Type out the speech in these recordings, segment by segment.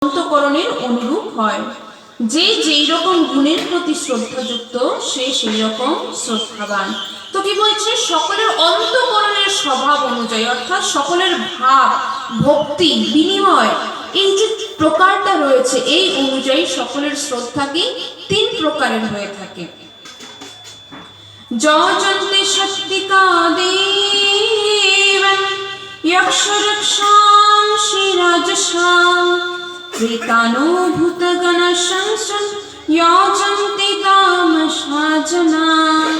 অন্তঃকরণের অনুরূপ হয়। যে যেই রকম গুণের প্রতি শ্রদ্ধাযুক্ত সে সেই রকম শ্রদ্ধাবান। তো কি বলছে, সকলের অন্তঃকরণের স্বভাব অনুযায়ী, অর্থাৎ সকলের ভাব, ভক্তি, বিনিময়, এই যে প্রকারটা রয়েছে এই অনুযায়ী সকলের শ্রদ্ধা কি তিন প্রকারের হয়ে থাকে। যজন্তে শক্তিকা দেবং যক্ষরক্ষাংসি রাজসাং প্রেতানুভূতগণশংসং যজন্তে তামসা জনাঃ।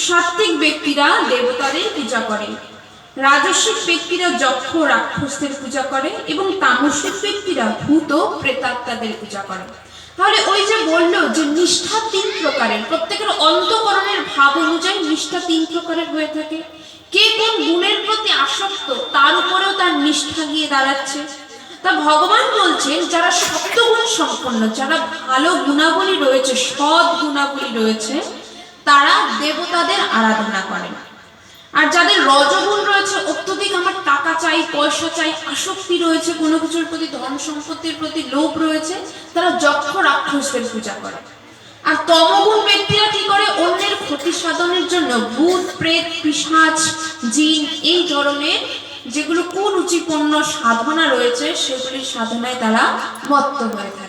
সাত্ত্বিক ব্যক্তিরা দেবতাদের পূজা করে, রাজস্বিক ব্যক্তিরা যক্ষ রাক্ষসদের পূজা করে এবং তামসিক ব্যক্তিরা ভূত প্রেতাত্মাদের পূজা করে। তাহলে ওই যে বললো যে নিষ্ঠা তিন প্রকারের, প্রত্যেকের অন্তঃকরণের ভাব অনুযায়ী নিষ্ঠা তিন প্রকারের হয়ে থাকে। কে কোন গুণের প্রতি আসক্ত তার উপরেও তার নিষ্ঠা গিয়ে দাঁড়াচ্ছে। তা ভগবান বলছেন যারা সপ্তগুণ সম্পন্ন, যারা ভালো গুণাবলী রয়েছে, সৎ গুণাবলী রয়েছে, তারা দেবতাদের আরাধনা করেন। আর যাদের রজগুণ রয়েছে, অত্যধিক আমার টাকা চাই, পয়সা চাই, আসক্তি রয়েছে, কোনো কিছুর প্রতি, ধন সম্পত্তির প্রতি লোভ রয়েছে, তারা যক্ষ রাক্ষসদের পূজা করে। আর তমগুণ ব্যক্তিরা কি করে, অন্যের ক্ষতি সাধনের জন্য ভূত প্রেত পিশাচ জিন এই ধরনের যেগুলো কুরুচিপূর্ণ সাধনা রয়েছে সেগুলির সাধনায় তারা মত্ত হয়ে থাকে।